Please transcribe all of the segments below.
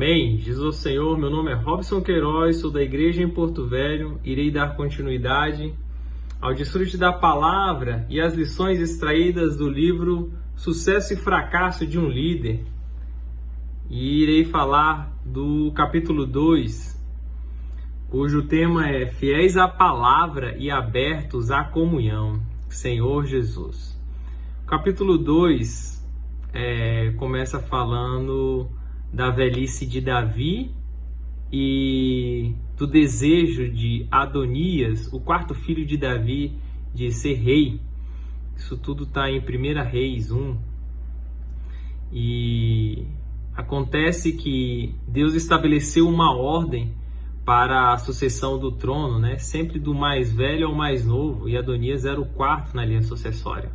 Amém. Diz o Senhor, meu nome é Robson Queiroz, sou da igreja em Porto Velho, irei dar continuidade ao desfrute da palavra e as lições extraídas do livro Sucesso e Fracasso de um Líder. E irei falar do capítulo 2, cujo tema é Fiéis à Palavra e Abertos à Comunhão, Senhor Jesus. O capítulo 2 começa falando da velhice de Davi e do desejo de Adonias, o quarto filho de Davi, de ser rei. Isso tudo está em 1 Reis 1. E acontece que Deus estabeleceu uma ordem para a sucessão do trono, né? Sempre do mais velho ao mais novo, e Adonias era o quarto na linha sucessória.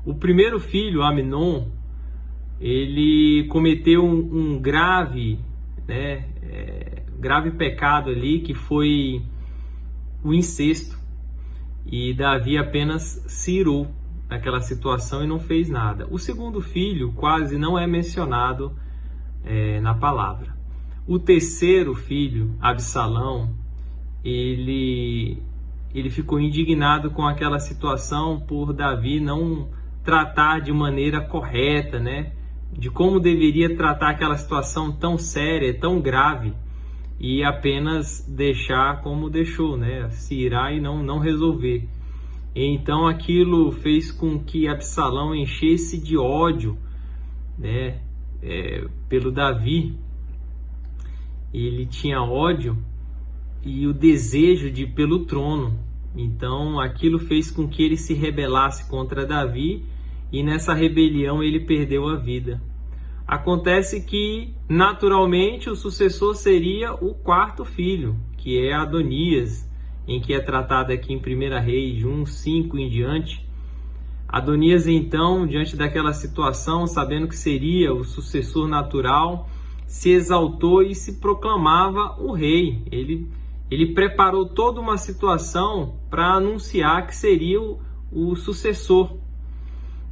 O primeiro filho, Amnon, ele cometeu um grave pecado ali, que foi o incesto. E Davi apenas se irou naquela situação e não fez nada. O segundo filho quase não é mencionado na palavra. O terceiro filho, Absalão, ele ficou indignado com aquela situação por Davi não tratar de maneira correta, né? De como deveria tratar aquela situação tão séria, tão grave, e apenas deixar como deixou, né? Se irar e não resolver. Então aquilo fez com que Absalão enchesse de ódio, né? Pelo Davi. Ele tinha ódio e o desejo pelo trono. Então aquilo fez com que ele se rebelasse contra Davi, e nessa rebelião ele perdeu a vida. Acontece que, naturalmente, o sucessor seria o quarto filho, que é Adonias, em que é tratado aqui em 1 Reis 1, 5 em diante. Adonias, então, diante daquela situação, sabendo que seria o sucessor natural, se exaltou e se proclamava o rei. Ele preparou toda uma situação para anunciar que seria o sucessor.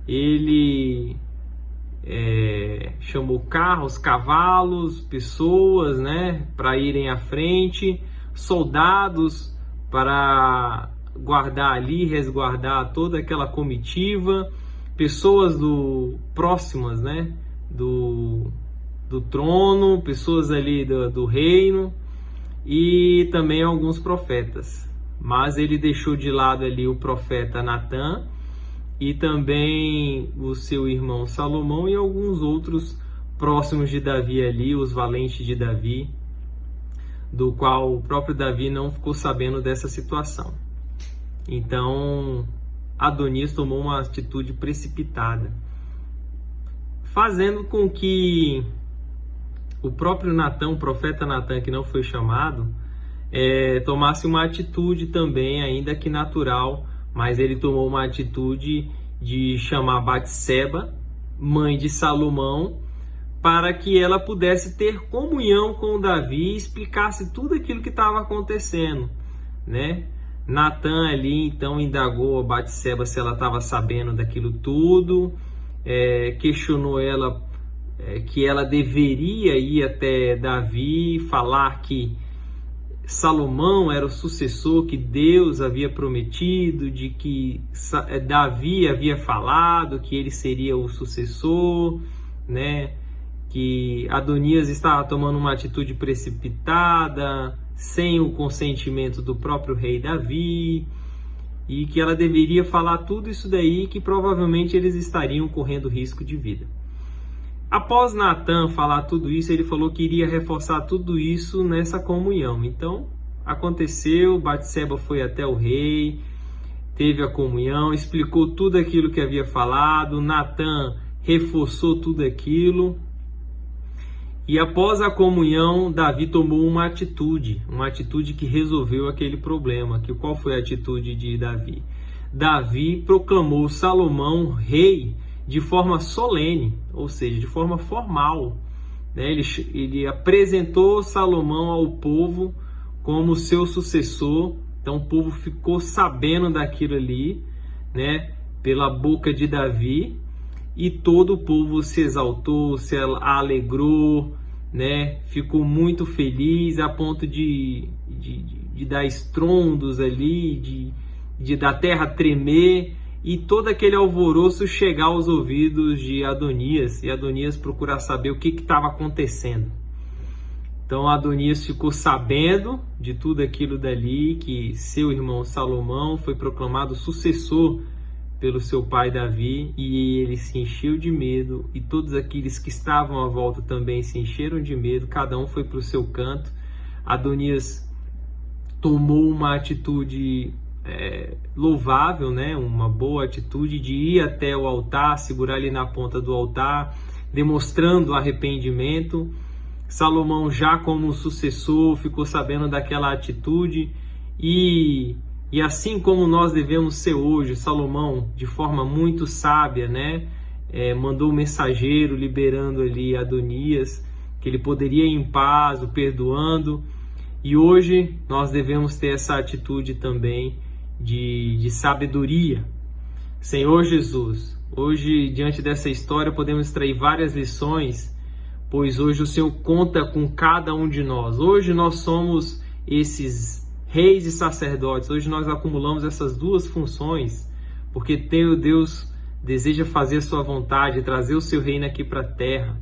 Ele chamou carros, cavalos, pessoas, né, para irem à frente, soldados para guardar ali, resguardar toda aquela comitiva, pessoas próximas, né, do trono, pessoas ali do reino, e também alguns profetas. Mas ele deixou de lado ali o profeta Natã e também o seu irmão Salomão e alguns outros próximos de Davi ali, os valentes de Davi, do qual o próprio Davi não ficou sabendo dessa situação. Então Adonias tomou uma atitude precipitada, fazendo com que o próprio Natã, o profeta Natã, que não foi chamado, tomasse uma atitude também, ainda que natural, mas ele tomou uma atitude de chamar Batseba, mãe de Salomão, para que ela pudesse ter comunhão com Davi e explicasse tudo aquilo que estava acontecendo, né? Natã ali então indagou a Batseba se ela estava sabendo daquilo tudo, questionou ela que ela deveria ir até Davi e falar que Salomão era o sucessor que Deus havia prometido, de que Davi havia falado que ele seria o sucessor, né? Que Adonias estava tomando uma atitude precipitada, sem o consentimento do próprio rei Davi, e que ela deveria falar tudo isso daí, que provavelmente eles estariam correndo risco de vida. Após Natã falar tudo isso, ele falou que iria reforçar tudo isso nessa comunhão. Então, aconteceu, Batseba foi até o rei, teve a comunhão, explicou tudo aquilo que havia falado, Natã reforçou tudo aquilo. E após a comunhão, Davi tomou uma atitude que resolveu aquele problema. Qual foi a atitude de Davi? Davi proclamou Salomão rei de forma solene, ou seja, de forma formal, né? Ele apresentou Salomão ao povo como seu sucessor. Então o povo ficou sabendo daquilo ali, né, pela boca de Davi, e todo o povo se exaltou, se alegrou, né, ficou muito feliz a ponto de dar estrondos ali, da terra tremer e todo aquele alvoroço chegar aos ouvidos de Adonias, e Adonias procurar saber o que estava acontecendo. Então Adonias ficou sabendo de tudo aquilo dali, que seu irmão Salomão foi proclamado sucessor pelo seu pai Davi, e ele se encheu de medo, e todos aqueles que estavam à volta também se encheram de medo, cada um foi para o seu canto. Adonias tomou uma atitude louvável, né? Uma boa atitude de ir até o altar, segurar ali na ponta do altar, demonstrando arrependimento. Salomão, já como sucessor, ficou sabendo daquela atitude, e assim como nós devemos ser hoje, Salomão, de forma muito sábia, né, mandou um mensageiro liberando ali Adonias, que ele poderia ir em paz, o perdoando, e hoje nós devemos ter essa atitude também de sabedoria. Senhor Jesus, hoje, diante dessa história, podemos extrair várias lições, pois hoje o Senhor conta com cada um de nós. Hoje nós somos esses reis e sacerdotes. Hoje nós acumulamos essas duas funções, porque Deus deseja fazer a sua vontade, trazer o seu reino aqui para a terra.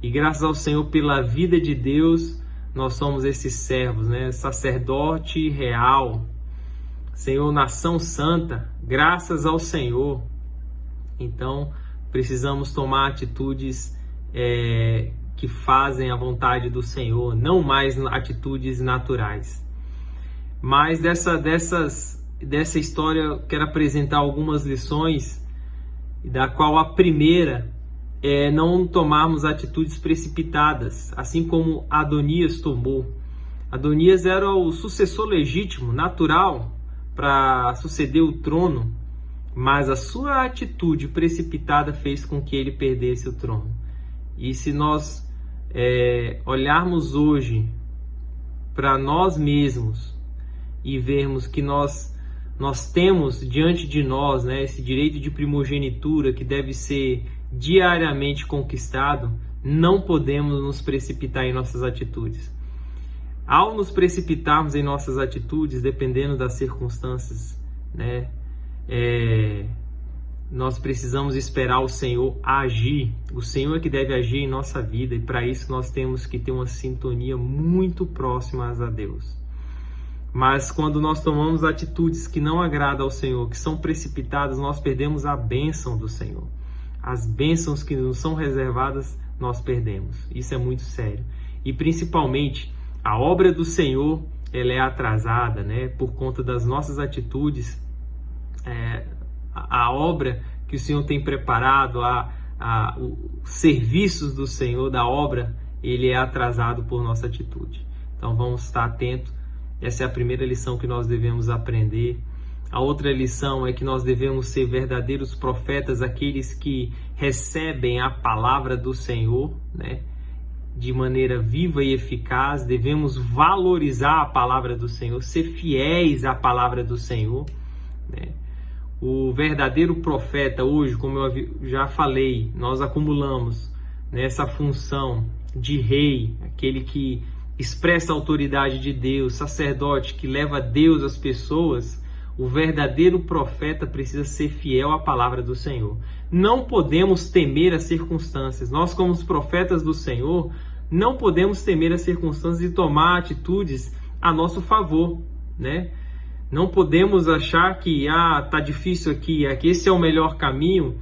E graças ao Senhor, pela vida de Deus, nós somos esses servos, né? Sacerdote real. Senhor, nação santa, graças ao Senhor. Então, precisamos tomar atitudes que fazem a vontade do Senhor, não mais atitudes naturais. Mas dessa história eu quero apresentar algumas lições, da qual a primeira é não tomarmos atitudes precipitadas, assim como Adonias tomou. Adonias era o sucessor legítimo, natural, para suceder o trono, mas a sua atitude precipitada fez com que ele perdesse o trono. E se nós olharmos hoje para nós mesmos e vermos que nós temos diante de nós, né, esse direito de primogenitura que deve ser diariamente conquistado, não podemos nos precipitar em nossas atitudes. Ao nos precipitarmos em nossas atitudes, dependendo das circunstâncias, né, nós precisamos esperar o Senhor agir. O Senhor é que deve agir em nossa vida, e para isso nós temos que ter uma sintonia muito próxima a Deus. Mas quando nós tomamos atitudes que não agradam ao Senhor, que são precipitadas, nós perdemos a bênção do Senhor. As bênçãos que nos são reservadas, nós perdemos. Isso é muito sério. E principalmente, a obra do Senhor, ela é atrasada, né? Por conta das nossas atitudes. A obra que o Senhor tem preparado, os serviços do Senhor, da obra, ele é atrasado por nossa atitude. Então vamos estar atentos. Essa é a primeira lição que nós devemos aprender. A outra lição é que nós devemos ser verdadeiros profetas, aqueles que recebem a palavra do Senhor, né, de maneira viva e eficaz. Devemos valorizar a palavra do Senhor, ser fiéis à palavra do Senhor, né? O verdadeiro profeta hoje, como eu já falei, nós acumulamos nessa função de rei, aquele que expressa a autoridade de Deus, sacerdote que leva Deus às pessoas. O verdadeiro profeta precisa ser fiel à palavra do Senhor. Não podemos temer as circunstâncias. Nós, como os profetas do Senhor, não podemos temer as circunstâncias e tomar atitudes a nosso favor, né? Não podemos achar que tá difícil aqui, esse é o melhor caminho,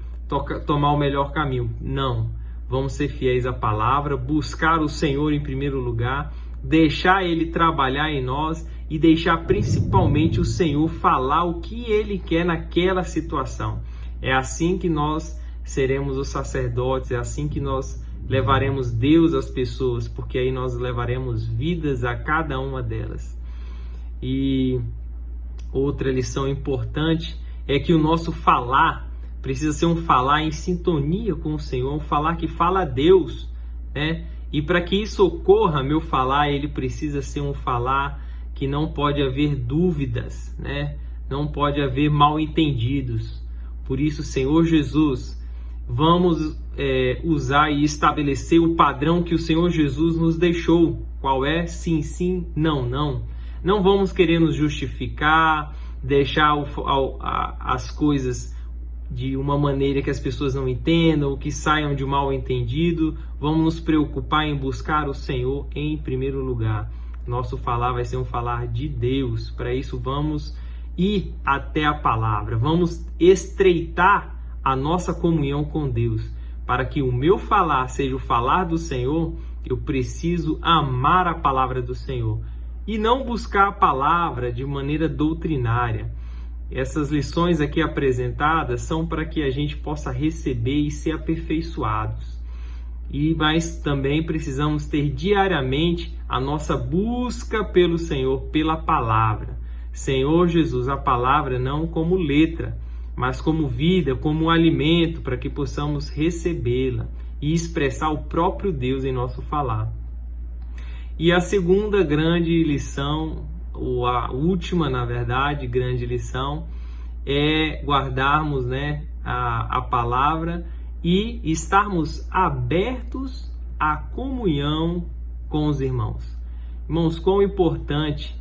tomar o melhor caminho. Não. Vamos ser fiéis à palavra, buscar o Senhor em primeiro lugar, deixar Ele trabalhar em nós e deixar principalmente o Senhor falar o que Ele quer naquela situação. É assim que nós seremos os sacerdotes, é assim que nós levaremos Deus às pessoas, porque aí nós levaremos vidas a cada uma delas. E outra lição importante é que o nosso falar precisa ser um falar em sintonia com o Senhor, um falar que fala a Deus, né? E para que isso ocorra, meu falar, ele precisa ser um falar que não pode haver dúvidas, né? Não pode haver mal entendidos. Por isso, Senhor Jesus, vamos usar e estabelecer o padrão que o Senhor Jesus nos deixou. Qual é? Sim, sim, não, não. Não vamos querer nos justificar, deixar as coisas de uma maneira que as pessoas não entendam, que saiam de mal entendido. Vamos nos preocupar em buscar o Senhor em primeiro lugar. Nosso falar vai ser um falar de Deus. Para isso, vamos ir até a palavra. Vamos estreitar a nossa comunhão com Deus. Para que o meu falar seja o falar do Senhor, eu preciso amar a palavra do Senhor e não buscar a palavra de maneira doutrinária. Essas lições aqui apresentadas são para que a gente possa receber e ser aperfeiçoados. Mas também precisamos ter diariamente a nossa busca pelo Senhor, pela palavra. Senhor Jesus, a palavra não como letra, mas como vida, como um alimento, para que possamos recebê-la e expressar o próprio Deus em nosso falar. E a segunda grande lição, ou a última, na verdade, grande lição, é guardarmos, a palavra e estarmos abertos à comunhão com os irmãos. Irmãos, quão importante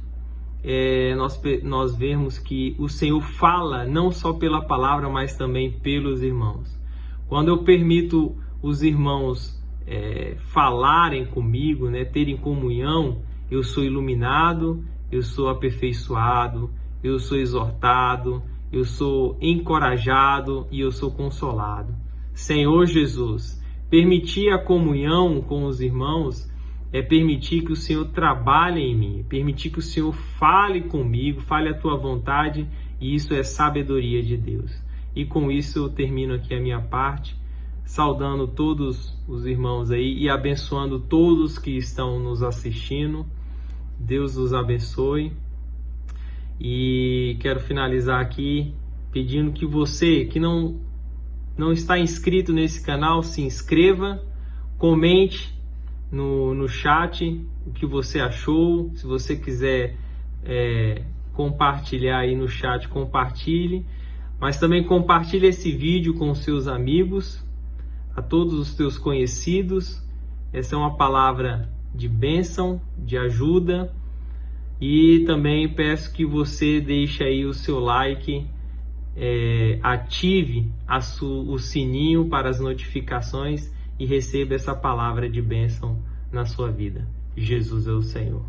é nós vermos que o Senhor fala não só pela palavra, mas também pelos irmãos. Quando eu permito os irmãos falarem comigo, terem comunhão, eu sou iluminado, eu sou aperfeiçoado, eu sou exortado, eu sou encorajado e eu sou consolado. Senhor Jesus, permitir a comunhão com os irmãos é permitir que o Senhor trabalhe em mim, permitir que o Senhor fale comigo, fale a tua vontade, e isso é sabedoria de Deus. E com isso eu termino aqui a minha parte, saudando todos os irmãos aí e abençoando todos que estão nos assistindo. Deus os abençoe. E quero finalizar aqui pedindo que você que não está inscrito nesse canal, se inscreva, comente no chat o que você achou. Se você quiser compartilhar aí no chat, compartilhe. Mas também compartilhe esse vídeo com os seus amigos, a todos os teus conhecidos. Essa é uma palavra de bênção, de ajuda. E também peço que você deixe aí o seu like, ative o sininho para as notificações e receba essa palavra de bênção na sua vida. Jesus é o Senhor.